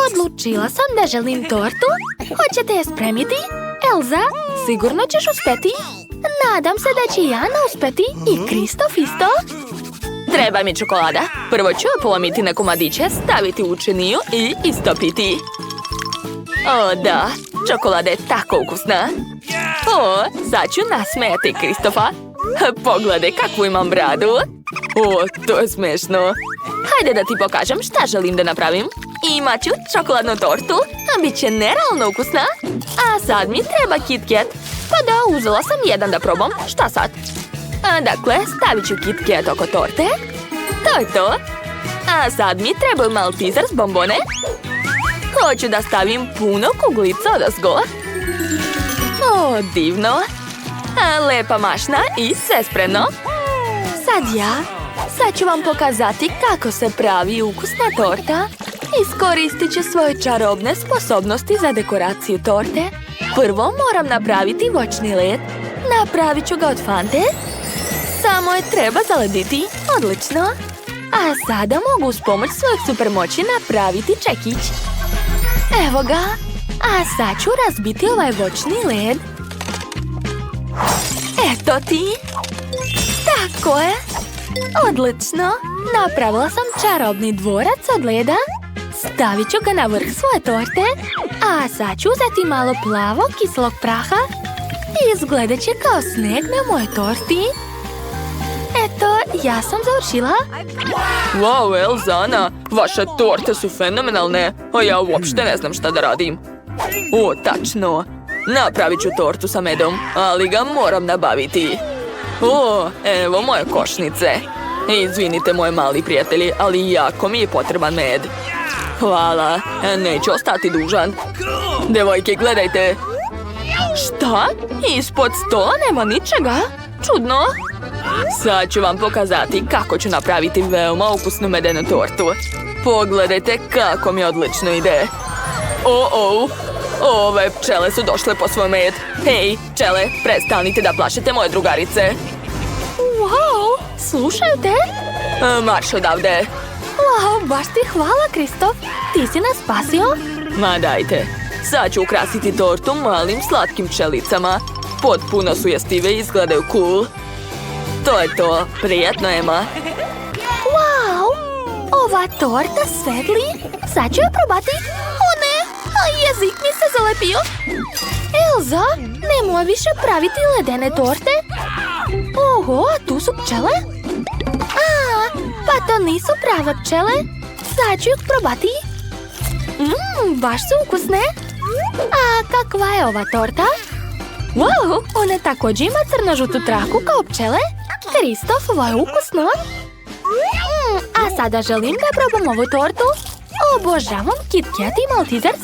Odlučila sam da želim tortu. Hoćete je spremiti? Elza, sigurno ćeš uspjeti. Nadam se da će i Ana uspjeti i Kristof isto. Treba mi čokolada. Prvo ću polomiti na komadiće, staviti u činiju i istopiti. O da, čokolada je tako ukusna. O, sad ću nasmijati Kristofa. Pogledaj kakvu imam bradu. O, to je smiješno. Hajde da ti pokažem šta želim da napravim. Imat ću čokoladnu tortu, a bit će nerealno ukusna. A sad mi treba Kit Kat. Pa da, uzela sam jedan da probam. Šta sad? Dakle, stavit ću Kit Kat oko torte. To je to. A sad mi trebaju Malteser s bombone. Hoću da stavim puno kuglica odozgo. O, divno. Lepa mašna i sve spremno. Sad ću vam pokazati kako se pravi ukusna torta. Iskoristit ću svoje čarobne sposobnosti za dekoraciju torte. Prvo moram napraviti voćni led. Napravit ću ga od fante. Samo je treba zalediti. Odlično. A sada mogu uz pomoć svojih supermoći napraviti čekić. Evo ga. A sad ću razbiti ovaj voćni led. Eto ti. Tako je. Odlično. Napravila sam čarobni dvorac od leda. Stavit ću ga na vrh svoje torte. A sad ću uzeti malo plavog kiselog praha. I izgledat će kao sneg na mojoj torti. Eto, ja sam završila. Wow, Elzana, vaše torte su fenomenalne, a ja uopšte ne znam šta da radim. O, tačno. Napravit ću tortu sa medom, ali ga moram nabaviti. O, evo moje košnice. Izvinite, moji mali prijatelji, ali jako mi je potreban med. Hvala, neću ostati dužan. Devojke, gledajte. Šta? Ispod stola nema ničega? Čudno. Sad ću vam pokazati kako ću napraviti veoma ukusnu medenu tortu. Pogledajte kako mi odlično ide. Ove pčele su došle po svoj med. Hej, pčele, prestanite da plašite moje drugarice. Wow, slušaju te? Marš odavde. Wow, baš ti hvala, Kristof. Ti si nas spasio. Ma dajte. Sad ću ukrasiti tortu malim slatkim pčelicama. Potpuno su jestive i izgledaju cool. To je to. Prijetno, Emma. Wow, ova torta svetli. Sad ću je probati. O ne, jezik mi se zalepio. Elza, nemoj više praviti ledene torte. Oho, a tu su pčele? Pa to nisu prave pčele. Sad ću ih probati. Baš su ukusne. A kakva je ova torta? Wow, ona također ima crno-žutu traku kao pčele. Kristof, ovo je ukusno. A sada želim da probam ovu tortu. Obožavam Kit Kat i Maltesers.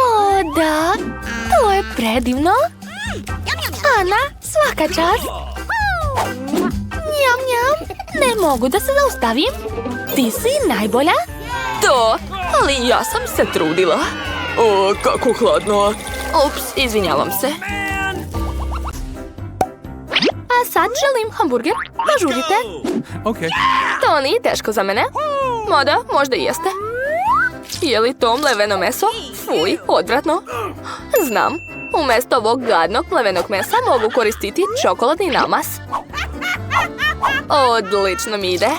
O, da, to je predivno. Ana, svaka čast. Njam, njam, ne mogu da se zaustavim. Ti si najbolja. To, ali ja sam se trudila. O, kako hladno. Ups, izvinjavam se. A sad želim hamburger. Požurite. Okay. To nije teško za mene. Mada, možda i jeste. Je li to mleveno meso? Fuj, odvratno. Znam, umjesto ovog gadnog mlevenog mesa mogu koristiti čokoladni namaz. Odlično mi ide.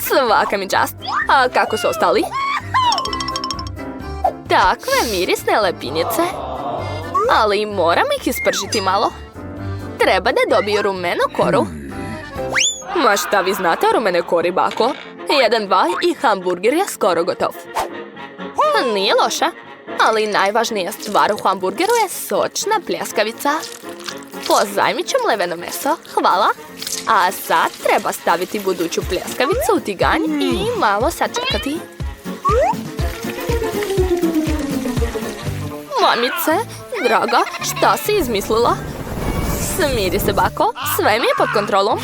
Svaka mi čast. A kako su ostali? Takve mirisne lepinjice. Ali moram ih ispržiti malo. Treba da dobiju rumenu koru. Ma šta vi znate o rumene kori, bako? 1, 2 i hamburger je skoro gotov. Nije loša, ali najvažnija stvar u hamburgeru je sočna pljeskavica. Pozajmit ću mleveno meso, hvala. A sad treba staviti buduću pljeskavicu u tiganj i malo sačekati. Mamice, draga, šta si izmislila? Smiri se, bako, sve mi je pod kontrolom.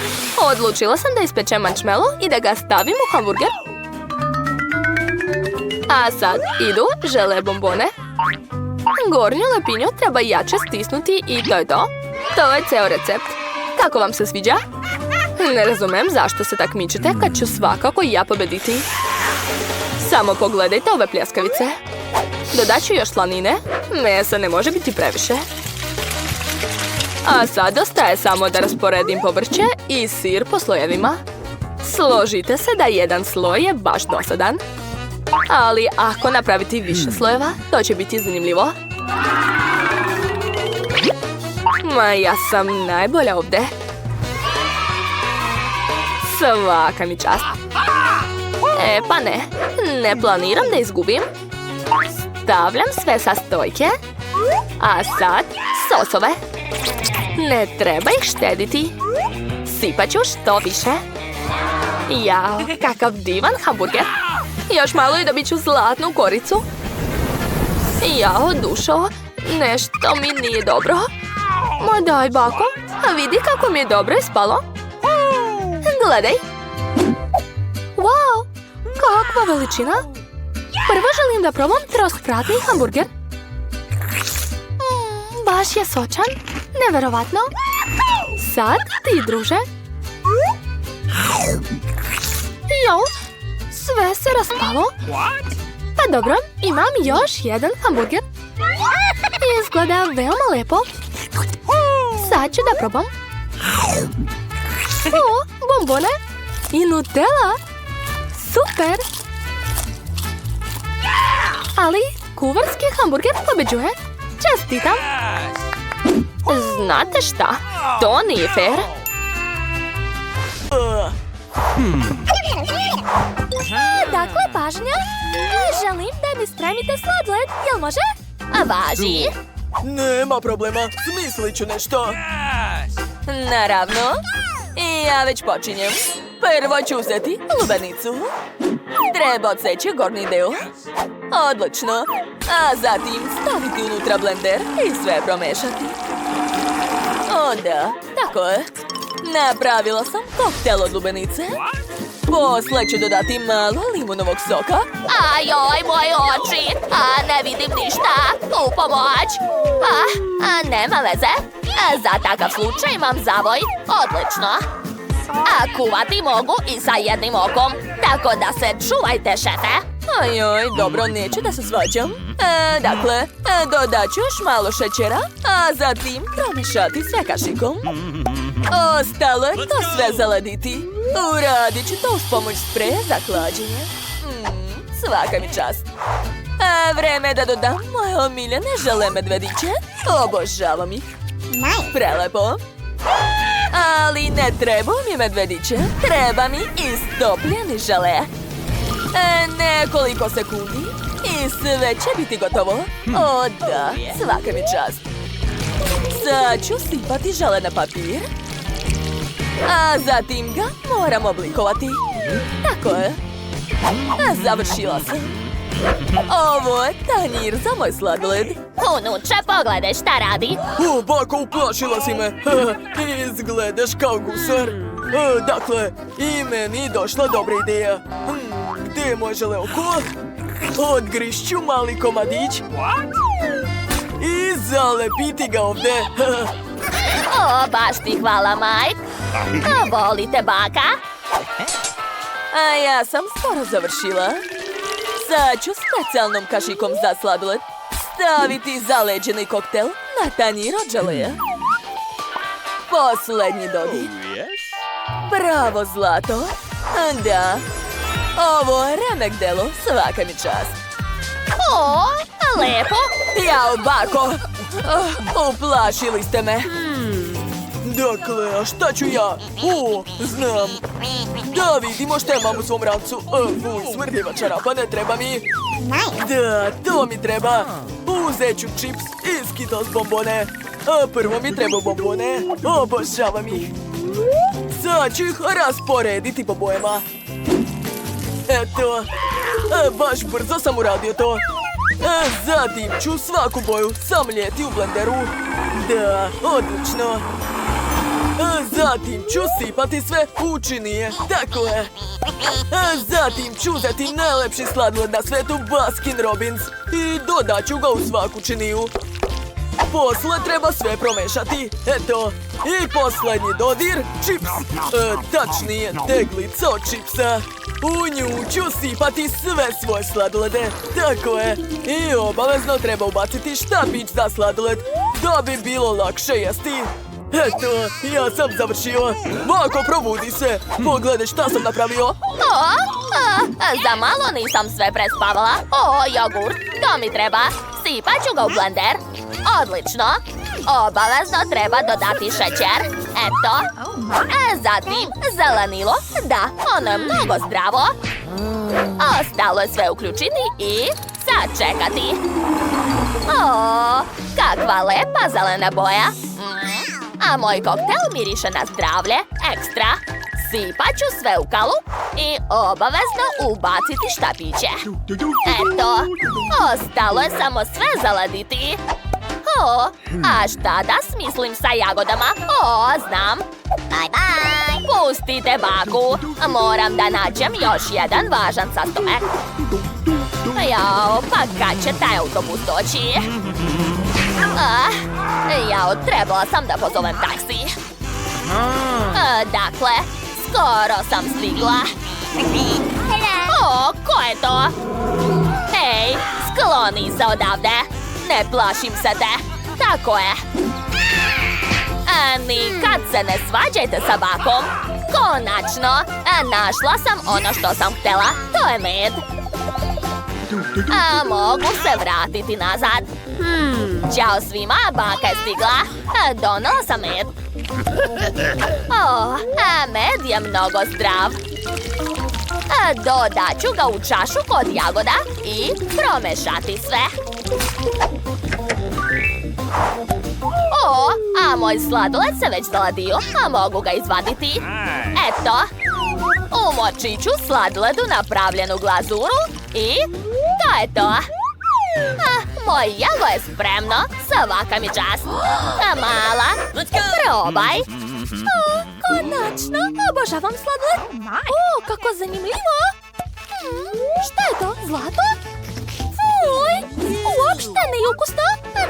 Odlučila sam da ispečem marshmallow i da ga stavim u hamburger. A sad idu žele bombone. Gornju lepinju treba jače stisnuti i to je to. To je ceo recept. Kako vam se sviđa? Ne razumem zašto se tak mičite kad ću svakako ja pobediti. Samo pogledajte ove pljeskavice. Dodat ću još slanine. Mesa ne može biti previše. A sad ostaje samo da rasporedim povrće i sir po slojevima. Složite se da jedan sloj je baš dosadan. Ali ako napraviti više slojeva, to će biti zanimljivo. Ma ja sam najbolja ovdje. Svaka mi čast. Pa ne planiram da izgubim. Stavljam sve sa stojke. A sad sosove. Ne treba ih štediti. Sipat ću što više. Jao, kakav divan hamburger. Još malo i dobit ću zlatnu koricu. Jao, dušo, nešto mi nije dobro. Ma daj, bako, vidi kako mi je dobro ispalo. Gledaj. Wow, kakva veličina. Prvo želim da probam troskratni hamburger. Baš je sočan, neverovatno. Sad ti, druže. Jao, sve se raspalo. Pa dobro, imam još jedan hamburger. Izgleda veoma lepo. Sad ću da probam. O, bombone i Nutella. Super. Ali kuvarski hamburger pobeđuje. Čestitam. Znate šta? To nije fair. Dakle, pažnja. Želim da mi spremite sladoled. Jel može? A važi? Nema problema, smislit ću nešto. Naravno. I ja već počinjem. Prvo ću uzeti lubenicu. Treba odseći gornji deo. Odlično. A zatim staviti unutra blender i sve promešati. O da, tako je. Napravila sam koktel od lubenice. Posle ću dodati malo limunovog soka. Ajoj, moje oči. Ne vidim ništa. U pomoć. Nema veze. Za takav slučaj imam zavoj. Odlično. Kuvati mogu i sa jednim okom. Tako da se čuvajte, šefe. Ajoj, dobro, neću da se svađam. Dakle, dodat ću još malo šećera, a zatim promešati sve kašikom. Ostalo je to sve zalediti. Uradit ću to uz pomoć spreja za hlađenje. Svaka mi čast. Vreme je da dodam moje omiljene žele medvediće. Obožavam ih. Prelepo. Ali ne treba mi medvediće. Treba mi istopljeni žele. Nekoliko sekundi i sve će biti gotovo. O da, svaka mi čast. Sad ću sipati žele na papir. A zatim ga moram oblikovati. Tako je. Završila sam. Ovo je tanjir za moj sladoled. Unuče, pogledaj šta radi. O, bako, uplašila si me. Izgledaš kao gusar. Dakle, i meni došla dobra ideja. Gdje je moj žele oko? Odgrišću mali komadić. I zalepiti ga ovdje. O, baš ti hvala, Mike. Volite baka? A ja sam skoro završila. Sad ću specijalnom kašikom za sladoled staviti zaleđeni koktel na tanjir od želeja. Poslednji dodir. Bravo, zlato. Da. Ovo je remek delo, svaka mi čast. O, lepo. Jao, bako. Uplašili ste me. Dakle, a šta ću ja? O, znam. Da vidimo šta imam u svom rancu. Fuj, smrdljiva čarapa, ne treba mi. Da, to mi treba. Uzet ću čips i Skittles bombone. A prvo mi treba bombone. Obožavam ih. Sad ću ih rasporediti po bojama. Eto. Baš brzo sam uradio to. Zatim ću svaku boju samljeti u blenderu. Da, odlično. Zatim ću sipati sve u činije. Tako je. Zatim ću uzeti najlepši sladoled na svetu, Baskin Robbins. I dodat ću ga u svaku činiju. Posle treba sve promešati. Eto. I posljednji dodir. Čips. Tačnije, teglica od čipsa. U nju ću sipati sve svoje sladolede. Tako je. I obavezno treba ubaciti štapić za sladoled. Da bi bilo lakše jesti. Eto, ja sam završio. Bako, probudi se. Pogledaj šta sam napravio. Za malo nisam sve prespavala. Jogurt, to mi treba. Sipat ću ga u blender. Odlično. Obavezno treba dodati šećer. Eto. Zatim zelenilo. Da, ono je mnogo zdravo. Ostalo je sve uključiti i sačekati. Kakva lepa zelena boja. A moj koktel miriše na zdravlje. Ekstra. Sipat ću sve u kalup i obavezno ubaciti štapiće. Eto, ostalo je samo sve zaladiti. A šta da smislim sa jagodama? Znam. Bye bye. Pustite baku. Moram da nađem još jedan važan sastojak. Jao, pa kad će taj autobus doći? Jao, trebala sam da pozovem taksi. Dakle, skoro sam stigla. Ko je to? Hej, skloni se odavde. Ne plašim se te. Tako je. Nikad se ne svađajte sa bakom. Konačno, našla sam ono što sam htjela. To je med. Mogu se vratiti nazad. Ćao svima, baka je stigla. Donela sam med. Med je mnogo zdrav. Dodat ću ga u čašu kod jagoda i promešati sve. A moj sladoled se već zaladio, a mogu ga izvaditi. Eto. Umočit ću sladoledu napravljenu glazuru i to je to. Moj jago je spremno, svaka mi čast. Mala, probaj. Konačno, obožavam sladoled. Kako zanimljivo. Šta je to, zlato? Fuj, uopšte nije ukusno.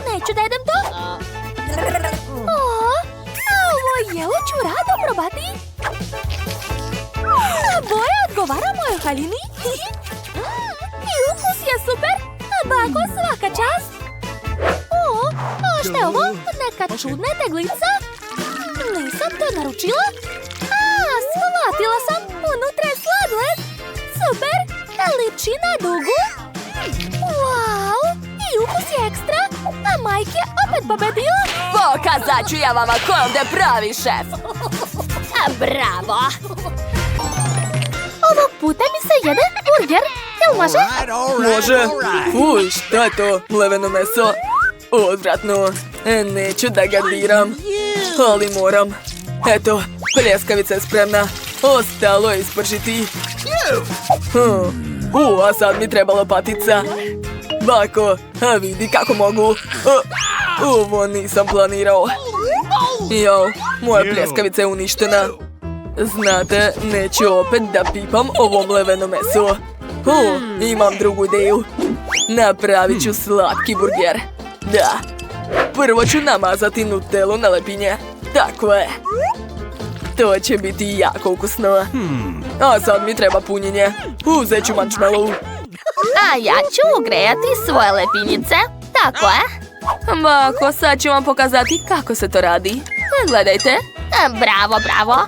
Neću da jedem to. Ovo jelo ću rado probati. Boja odgovara mojoj haljini. I ukus je super. Bako, svaka čast. Šta je ovo? Neka čudna teglica? Nisam to naručila. Shvatila sam. Unutra je sladoled. Super. Liči na dugu. Wow. I ukus je ekstra. A Mike je opet pobedio. Pokazat ću ja vama ko je ovdje pravi šef. Bravo. Ovog puta mi se jede burger. Jel može? Može. Uj, šta je to? Mleveno meso. Odvratno. Neću da ga diram. Ali moram. Eto, pljeskavica je spremna. Ostalo je ispržiti. A sad mi treba lopatica. Bako, a vidi kako mogu. Ovo nisam planirao. Jao, moja pljeskavica je uništena. Znate, neću opet da pipam ovo mleveno meso. Imam drugu ideju. Napravit ću slatki burger. Da. Prvo ću namazati nutelu na lepinje. Tako je. To će biti jako ukusno. A sad mi treba punjenje. Uzet ću marshmallow. A ja ću ugrejati svoje lepinjice. Tako je. Bako, sad ću vam pokazati kako se to radi. Gledajte. Bravo, bravo.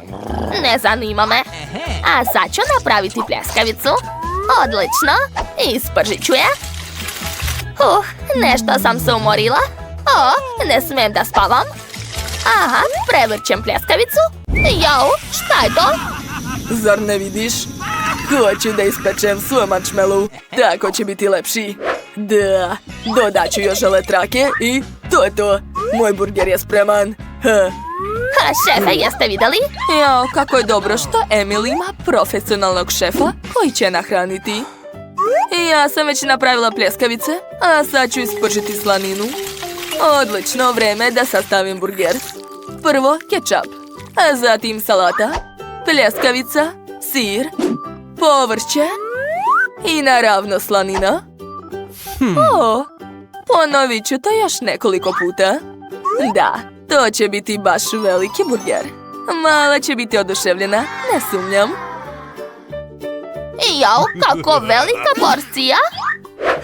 Ne zanima me. A sad ću napraviti pljeskavicu. Odlično. Ispržit ću je. Nešto sam se umorila. Ne smijem da spavam. Aha, prevrćem pljeskavicu. Jao, šta je to? Zar ne vidiš? Hoću da ispečem svoj marshmallow. Tako će biti lepši. Da, dodat ću još želetrake i to je to. Moj burger je spreman. Šefe, jeste vidjeli? Jao, kako je dobro što Emily ima profesionalnog šefa koji će nahraniti. Ja sam već napravila pljeskavice, a sad ću ispržiti slaninu. Odlično, vreme da sastavim burger. Prvo kečap, a zatim salata, pljeskavica, sir, povrće i naravno slanina. Ponovit ću to još nekoliko puta. Da, to će biti baš veliki burger. Mala će biti oduševljena, ne sumnjam. Jao, kako velika porcija!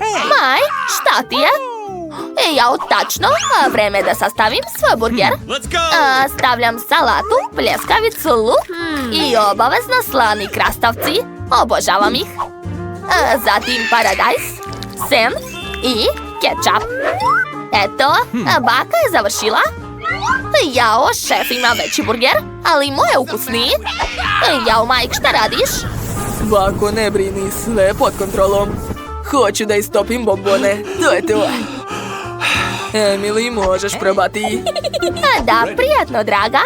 Maj, šta ti je? Jao, tačno, vreme je da sastavim svoj burger. Stavljam salatu, pljeskavicu, luk i obavezno slani krastavci. Obožavam ih. Zatim paradajz, sen i kečap. Eto, baka je završila. Jao, šef ima veći burger, ali moj je ukusniji. Jao, Mike, šta radiš? Bako, ne brini, sve pod kontrolom. Hoću da istopim bombone, to je to. Emily, možeš probati. Da, prijatno, draga.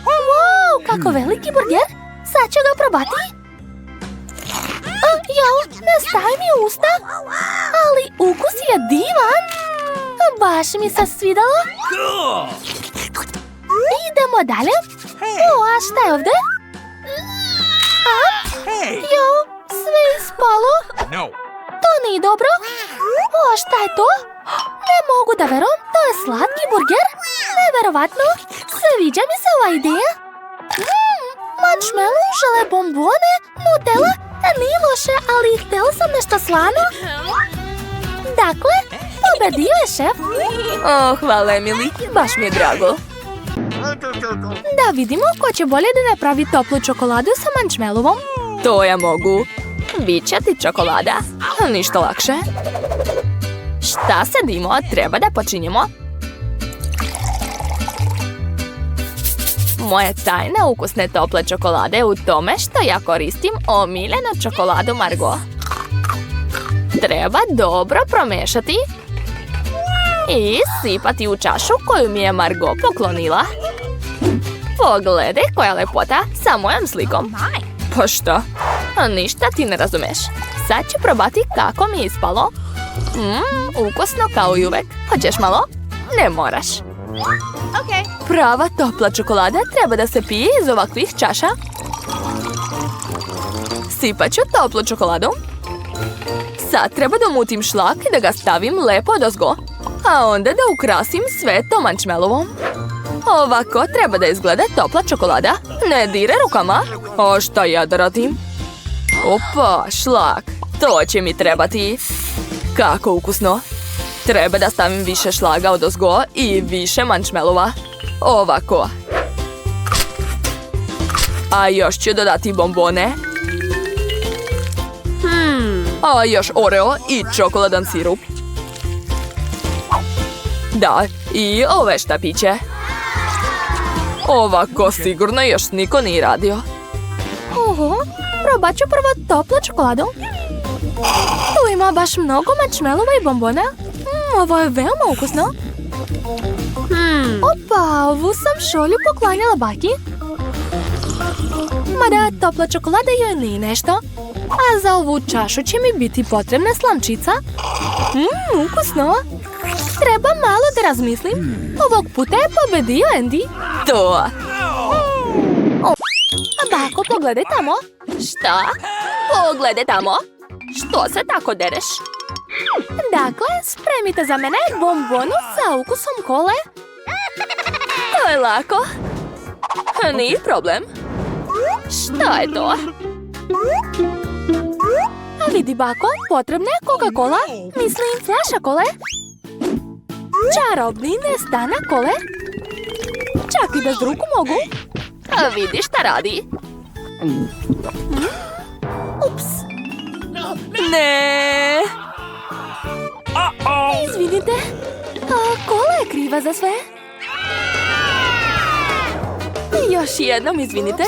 Wow, kako veliki burger. Sad ću ga probati. Jao, ne stavi mi u usta. Ali ukus je divan. Baš mi se svidalo. Idemo dalje. A šta je ovdje? Jao, sve je ispalo. To nije dobro. Šta je to? Ne mogu da verujem, to je slatki burger. Neverovatno. Sviđa mi se ova ideja. Marshmallow, žele bombone, Nutella. Nije loše, ali htjela sam nešto slano. Dakle, pobedio je šef. Hvala, Emily, baš mi je drago. Da vidimo ko će bolje da napravi toplu čokoladu sa marshmallowom. To ja mogu. Biće ti čokolada. Ništa lakše. Šta sedimo? Treba da počinjemo. Moja tajna ukusne tople čokolade je u tome što ja koristim omiljenu čokoladu Margot. Treba dobro promešati i sipati u čašu koju mi je Margot poklonila. Pogledaj koja lepota sa mojom slikom. Pa šta? Ništa ti ne razumeš. Sad ću probati kako mi je ispalo. Ukusno kao i uvek. Hoćeš malo? Ne moraš. Prava topla čokolada treba da se pije iz ovakvih čaša. Sipat ću toplu čokoladu. Sad treba da mutim šlak i da ga stavim lepo odozgo. A onda da ukrasim sve to marshmallowom. Ovako treba da izgleda topla čokolada. Ne diraj rukama. A šta ja da radim? Opa, šlak. To će mi trebati. Kako ukusno. Treba da stavim više šlaga odozgo i više marshmallova. Ovako. A još ću dodati bombone. A još Oreo i čokoladan sirup. Da, i ove štapiće. Ovako sigurno još niko nije radio. Probat ću prvo toplu čokoladu. Tu ima baš mnogo marshmallova i bombona. Ovo je veoma ukusno. Opa, ovu sam šolju poklanjala baki. Mada topla čokolada joj nije nešto. A za ovu čašu će mi biti potrebna slamčica. Ukusno. Treba malo da razmislim. Ovog puta je pobedio Andy. To. Bako, pogledaj tamo. Šta? Pogledaj tamo. Što se tako dereš? Dakle, spremite za mene bombonu sa ukusom kole. To je lako. Nije problem. Šta je to? A vidi, bako, potrebna je Coca-Cola. Mislim, flaša kole. Čarobni nestanak kole. Čak i bez ruku mogu. A vidi šta radi. Ups. Ne. Izvinite. Kola je kriva za sve. Još jednom izvinite.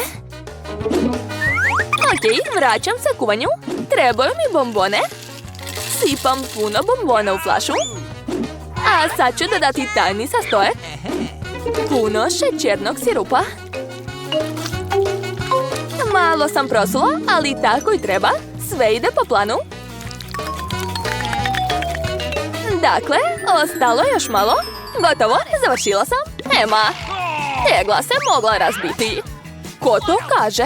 Ok, vraćam se kuvanju. Trebaju mi bombone. Sipam puno bombona u flašu. A sad ću dodati tajni sastojak. Puno šećernog sirupa. Malo sam prosula, ali tako i treba. Sve ide po planu. Dakle, ostalo još malo. Gotovo, završila sam. Ema, tegla se mogla razbiti. Ko to kaže?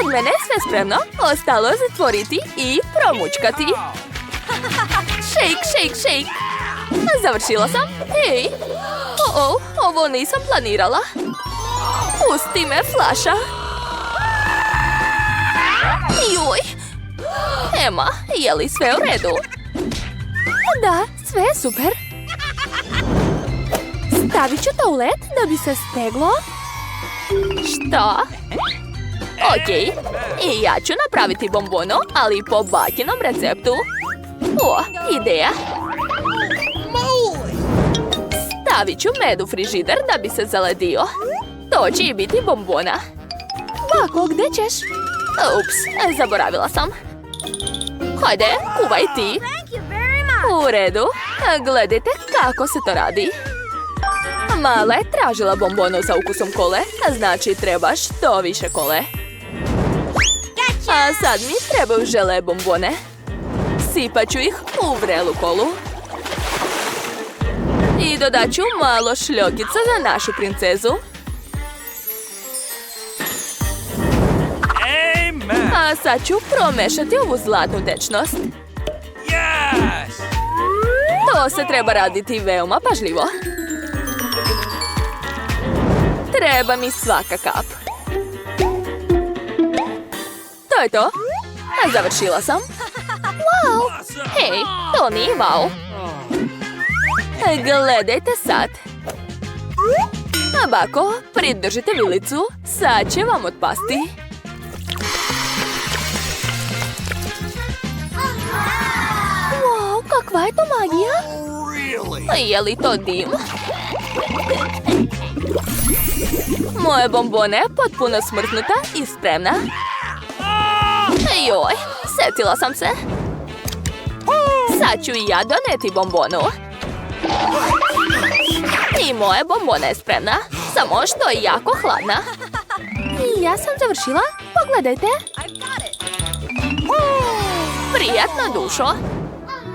Od mene je sve spremno. Ostalo je zatvoriti i promućkati. Shake. Završila sam. Hej. Ovo nisam planirala. Pusti me, flaša. Juj. Emma, je li sve u redu? Da, sve je super. Stavit ću to u led da bi se steglo. Što? Okej. I ja ću napraviti bombono, ali po bakinom receptu. O, ideja. Stavit ću med u frižider da bi se zaledio. To će i biti bombona. Bako, gdje ćeš? Ups, zaboravila sam. Hajde, kuvaj ti. U redu. Gledajte kako se to radi. Mala je tražila bombonu sa ukusom kole, znači treba što više kole. A sad mi trebaju žele bombone. Sipat ću ih u vrelu kolu. I dodat ću malo šljokica za našu princezu. A sad ću promešati ovu zlatnu tečnost. To se treba raditi veoma pažljivo. Treba mi svaka kap. To je to. Završila sam. Wow! Hej, to nije wow. Gledajte sad. Bako, pridržite vilicu. Sad će vam otpasti. Wow, kakva je to magija? Je li to dim? Moje bombone je potpuno smrznuta i spremna. Joj, setila sam se. Sad ću i ja doneti bombonu. I moja bombona je spremna, samo što je jako hladna. I ja sam završila, pogledajte. Prijatno dušo.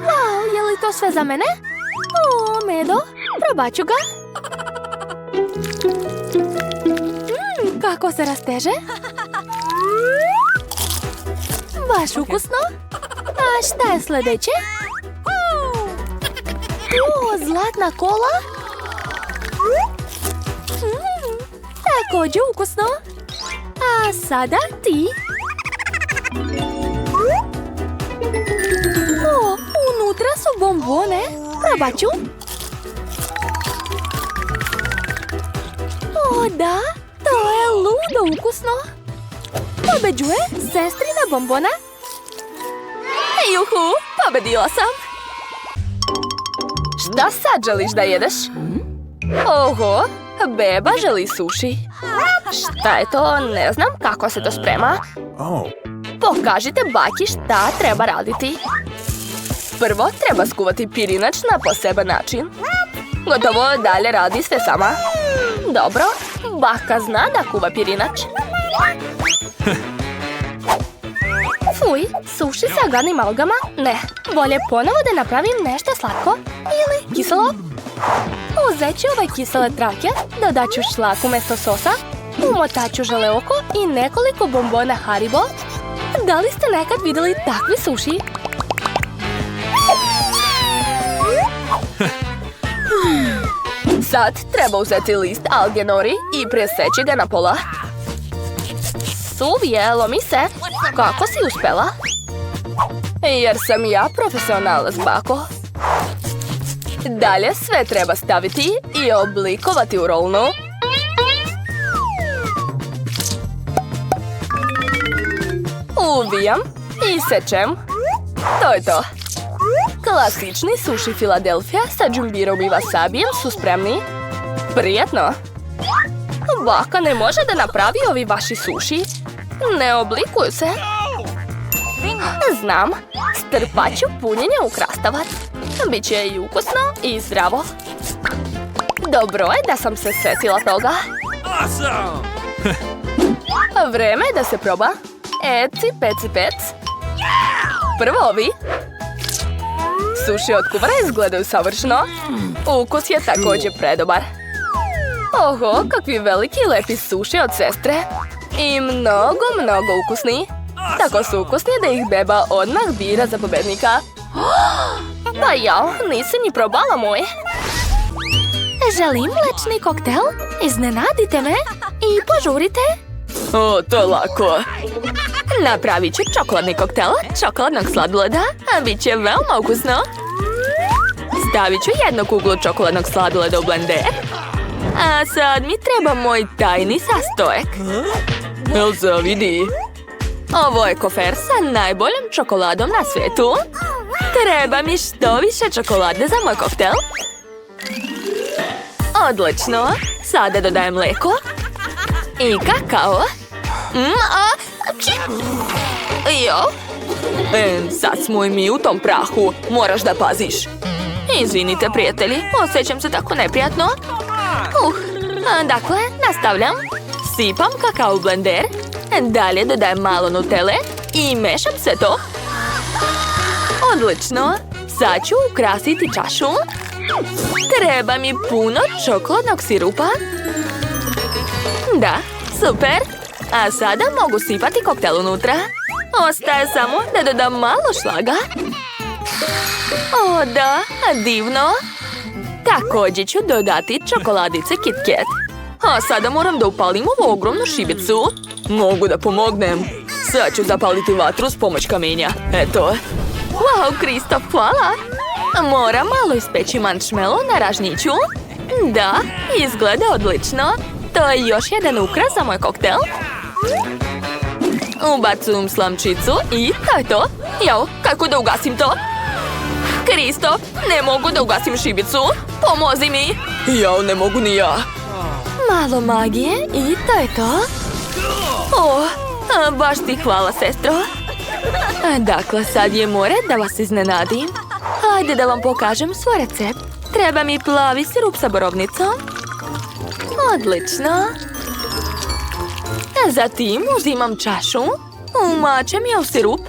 Wow, je li to sve za mene? O, medo, probat ću ga. Kako se rasteže? Baš ukusno. A šta je sljedeće? O, zlatna kola. Također ukusno. A sada ti. O, unutra su bombone. Probat ću. O, da. To je ludo ukusno. Pobeđuje sestrina bombona. Juhu, pobedila sam. Šta sad želiš da jedeš? Oho, beba želi suši. Šta je to? Ne znam kako se to sprema. Pokažite baki šta treba raditi. Prvo treba skuvati pirinač na poseban način. Gotovo, dalje radi sve sama. Dobro, baka zna da kuva pirinač. Fuj, suši sa gadnim algama? Ne, bolje ponovo da napravim nešto slatko ili kiselo. Uzet ću ove kisele trake, dodat ću šlak umjesto sosa, umotat ću žele oko i nekoliko bombona Haribo. Da li ste nekad vidjeli takvi suši? Sad treba uzeti list alge nori i presjeći ga na pola. Suvijelo mi se. Kako si uspjela? Jer sam ja profesionalac, bako. Dalje sve treba staviti i oblikovati u rolnu. Uvijam i sečem. To je to. Klasični suši Philadelphia sa džumbirom i wasabijem su spremni. Prijatno. Baka ne može da napravi ovi vaši suši. Ne oblikuju se. Znam, strpat ću punjenje u krastavac. Biće i ukusno i zdravo. Dobro je da sam se setila toga. Vreme je da se proba. Eci, peci, pec. Prvo ovi. Suši od kuvara izgledaju savršeno. Ukus je također predobar. Oho, kakvi veliki i lepi suši od sestre. I mnogo ukusni. Tako su ukusni da ih beba odmah bira za pobednika. Pa jao, nisi ni probala moj. Želim mlečni koktel. Iznenadite me i požurite. O, to je lako. Napravit ću čokoladni koktel čokoladnog sladoleda, a bit će veoma ukusno. Stavit ću jednu kuglu čokoladnog sladoleda u blender. A sad mi treba moj tajni sastojak. Elza, vidi. Ovo je kofer sa najboljom čokoladom na svijetu. Treba mi što više čokolade za moj koktel. Odlično. Sada dodajem mlijeko i kakao. Sad smo i mi u tom prahu. Moraš da paziš. Izvinite, prijatelji, osjećam se tako neprijatno. Dakle, nastavljam. Sipam kakao u blender. Dalje dodajem malo nutele i mešam sve to. Odlično. Sad ću ukrasiti čašu. Treba mi puno čokoladnog sirupa. Da, super. A sada mogu sipati koktel unutra. Ostaje samo da dodam malo šlaga. O da, divno. Također ću dodati čokoladice Kit Kat. A sada moram da upalim ovu ogromnu šibicu. Mogu da pomognem. Sad ću zapaliti vatru s pomoć kamenja. Eto. Wow, Kristof, hvala. Moram malo ispeći marshmallow na ražnjiću. Da, izgleda odlično. To je još jedan ukras za moj koktel. Ubacujem slamčicu i to je to. Jao, kako da ugasim to? Kristof, ne mogu da ugasim šibicu. Pomozi mi. Jao, ne mogu ni ja. Malo magije i to je to. Baš ti hvala, sestro. Dakle, sad je more da vas iznenadim. Hajde da vam pokažem svoj recept. Treba mi plavi sirup sa borovnicom. Odlično. Zatim uzimam čašu, umačem je u sirup,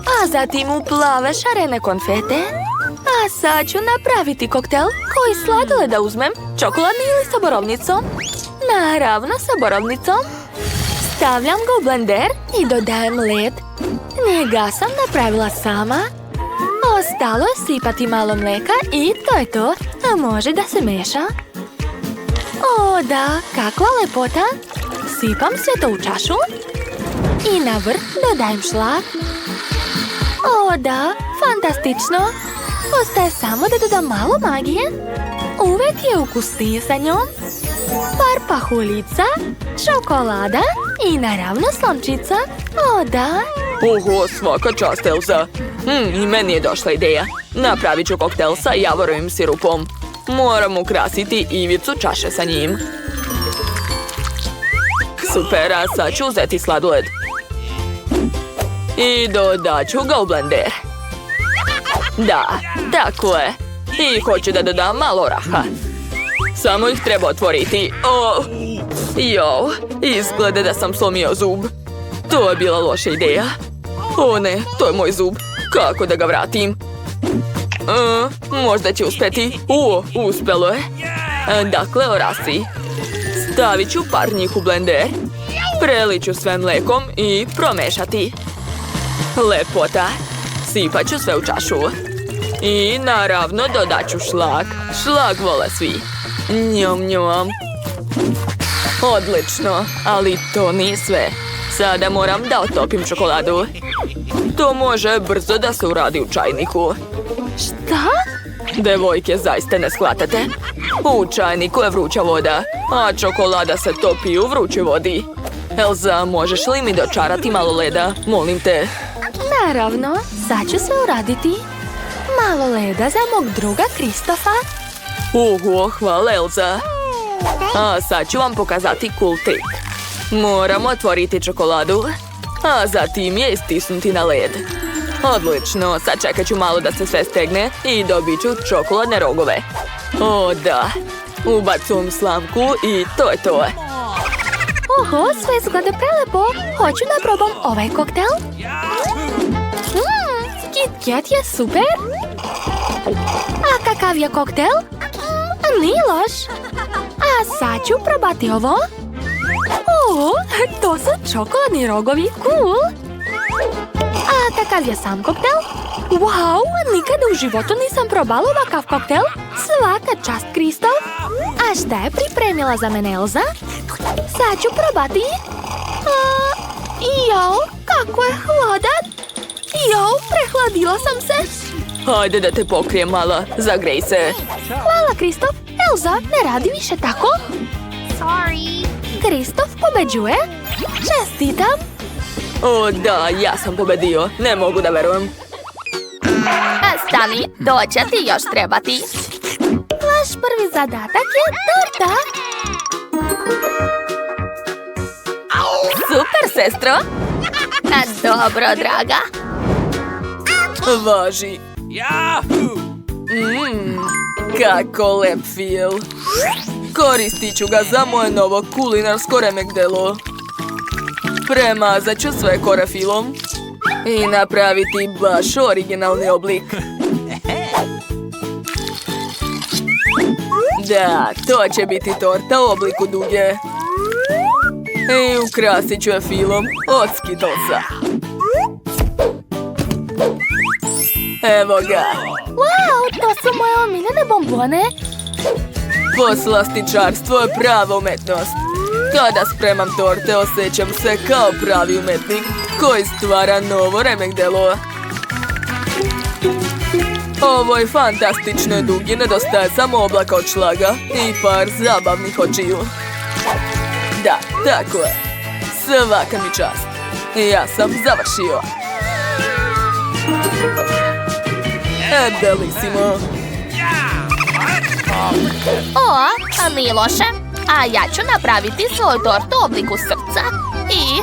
a zatim u plave šarene konfete. A sad ću napraviti koktel koji sladoleda uzmem, čokoladni ili sa borovnicom. Naravno sa borovnicom. Stavljam ga u blender i dodajem led. Njega sam napravila sama. Ostalo je sipati malo mlijeka i to je to. A može da se meša. O da, kakva lepota. Sipam sve to u čašu. I na vrh dodajem šlag. O da, fantastično. Ostaje samo da dodam malo magije. Uvek je ukusnije sa njom. Par pahuljica, čokolada i naravno slončica. O da. Oho, svaka čast, Elza. I meni je došla ideja. Napravit ću koktel sa javorovim sirupom. Moram ukrasiti ivicu čaše sa njim. Super, a sad ću uzeti sladoled. I dodat ću ga u blender. Da, tako je. I hoću da dodam malo oraha. Samo ih treba otvoriti. Jo, izgleda da sam slomio zub. To je bila loša ideja. O ne, to je moj zub. Kako da ga vratim? Možda će uspjeti. Uspjelo je. Dakle, orasi. Stavit ću par njih u blender. Prelit ću sve mlekom i promešati. Lepota. Sipat ću sve u čašu. I naravno dodat ću šlag. Šlag vole svi. Njom, njom. Odlično, ali to nije sve. Sada moram da otopim čokoladu. To može brzo da se uradi u čajniku. Šta? Devojke, zaista ne shvatate. U čajniku je vruća voda, a čokolada se topi u vrućoj vodi. Elza, možeš li mi dočarati malo leda? Molim te. Naravno, sad ću sve uraditi. Malo leda za mog druga Kristofa. Hvala, Elza. A sad ću vam pokazati cool trik. Moramo otvoriti čokoladu, a zatim je istisnuti na led. Odlično, sad čekat ću malo da se sve stegne i dobit ću čokoladne rogove. O da, ubacum slamku i to je to. Oho, sve izgleda prelepo. Hoću da probam ovaj koktel. Kit Kat je super. A kakav je koktel? Nije loš. A sad ću probati ovo. To su čokoladni rogovi, cool. A kakav je sam koktel? Wow, nikada u životu nisam probala ovakav koktel. Svaka čast, Kristof. A šta je pripremila za mene Elza? Sad ću probati. Jao, kako je hladan. Jao, prehladila sam se. Hajde da te pokrijem, mala. Zagrej se. Hvala, Kristof. Elza, ne radi više tako. Kristof pobeđuje. Čestitam. O da, ja sam pobedio. Ne mogu da verujem. Stani, to će ti još trebati. Vaš prvi zadatak je torta. Super, sestro. Dobro, draga. Važi. Kako lep fil. Koristit ću ga za moje novo kulinarsko remek delo. Premazat ću sve korafilom i napraviti baš originalni oblik. Da, to će biti torta u obliku duge. I ukrasit ću je filom od Skittlesa. Evo ga. Wow, to su moje omiljene bombone. Poslastičarstvo je prava umetnost. Kada spremam torte, osjećam se kao pravi umetnik koji stvara novo remek delo. Ovoj fantastičnoj dugi nedostaje samo oblaka od šlaga i par zabavnih očiju. Da, tako je. Svaka mi čast. Ja sam završio. Bellissimo. Nije loše. A ja ću napraviti svoju tortu u obliku srca i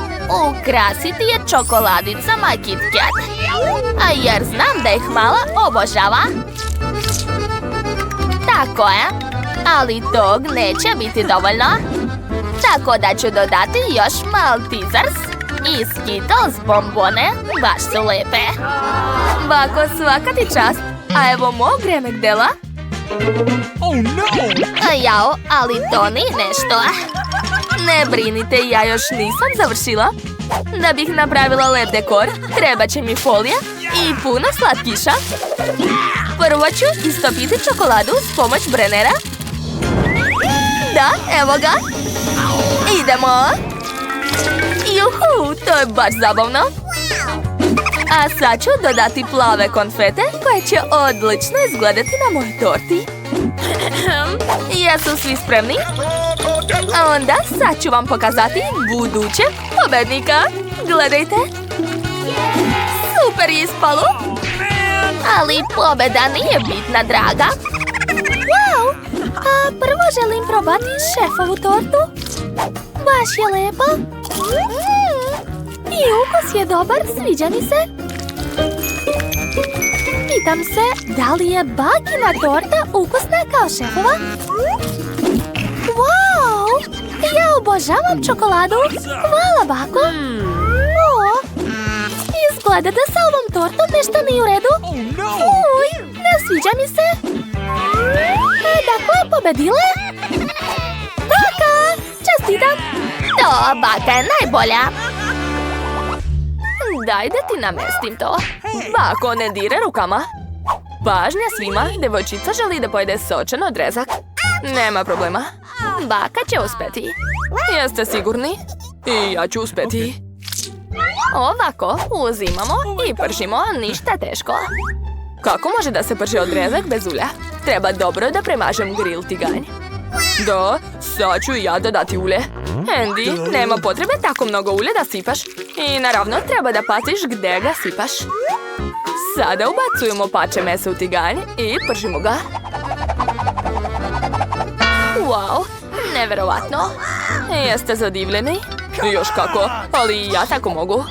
ukrasiti je čokoladicama Kit Kat. Jer znam da ih mala obožava. Tako je. Ali tog neće biti dovoljno. Tako da ću dodati još Maltesers i Skittles bombone. Baš su lepe. Bako, svaka ti čast. A evo mog remek dela. Jao, ali to nije nešto. Ne brinite, ja još nisam završila. Da bih napravila lep dekor, treba će mi folija i puno slatkiša. Prvo ću istopiti čokoladu s pomoć brenera. Da, evo ga. Idemo. Juhu, to je baš zabavno. A sad ću dodati plave konfete koje će odlično izgledati na mojoj torti. Jesu svi spremni? A onda sad ću vam pokazati budućeg pobednika. Gledajte. Super je ispalo. Ali pobeda nije bitna, draga. Wow! A prvo želim probati šefovu tortu. Baš je lepa. I ukus je dobar, sviđa mi se. Pitam se, da li je bakina torta ukusna kao šefova? Wow! Ja obožavam čokoladu. Hvala, bako. Izgleda da sa ovom tortom nešto nije u redu. Uj, ne sviđa mi se. Dakle, pobedila? Baka! Čestitam! To, baka je najbolja. Daj da ti namestim to. Bako, ne dire rukama. Pažnja svima, devojčica želi da pojede sočan odrezak. Nema problema. Baka će uspeti. Jeste sigurni? I ja ću uspeti. Ovako, uzimamo i pržimo, ništa teško. Kako može da se prži odrezak bez ulja? Treba dobro da premažem grill tiganj. Da, sad ću i ja dodati ulje. Andy, nema potrebe tako mnogo ulja da sipaš. I naravno treba da paziš gde ga sipaš. Sada ubacujemo pače mesa u tiganj i pržimo ga. Wow, neverovatno. Jeste zadivljeni? Još kako, ali i ja tako mogu.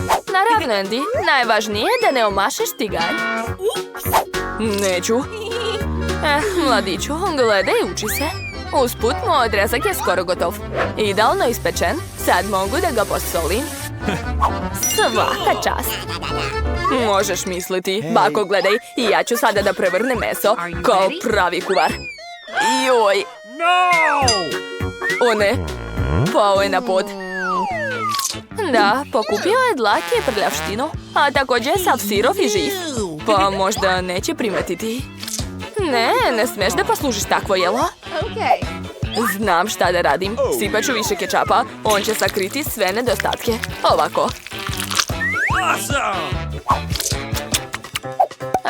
Naravno, Andy, najvažnije je da ne omašeš tiganj. Neću. Mladiću, gledaj i uči se. Usput, moj odrezak je skoro gotov. Idealno ispečen, sad mogu da ga posolim. Svaka čast. Možeš misliti, bako, gledaj, i ja ću sada da prevrnem meso kao pravi kuvar. Joj! O ne, pao je na pod. Da, pokupio je dlake i prljavštinu, a također sav sirov i živ. Pa možda neće primetiti. Ne smiješ da poslužiš takvo jelo. Znam šta da radim. Sipat ću više kečapa. On će sakriti sve nedostatke. Ovako.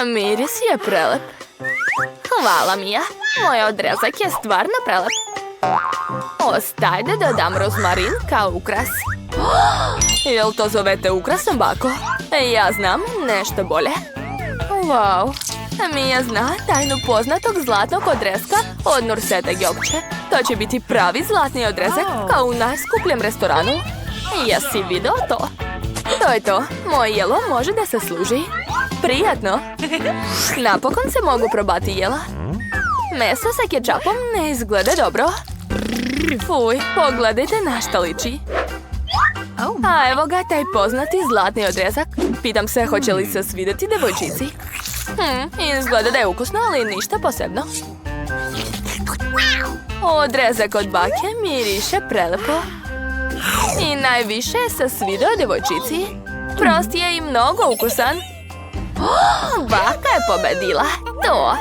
Miris je prelep. Hvala, Mija. Moj odrezak je stvarno prelep. Ostaj da dodam rozmarin kao ukras. Jel to zovete ukrasom, bako? Ja znam nešto bolje. Wow. Mija zna tajnu poznatog zlatnog odreska od Nursete Gjokče. To će biti pravi zlatni odrezak kao u najskupljem restoranu. Jesi video to? To je to. Moje jelo može da se služi. Prijatno. Napokon se mogu probati jela. Meso sa kečapom ne izgleda dobro. Fuj, pogledajte na šta liči. A evo ga taj poznati zlatni odrezak. Pitam se hoće li se svidjeti devojčici. Izgleda da je ukusno, ali ništa posebno. Odrezak od bake miriše prelepo. I najviše se svidio devojčici. Prost je i mnogo ukusan. Baka je pobedila. To.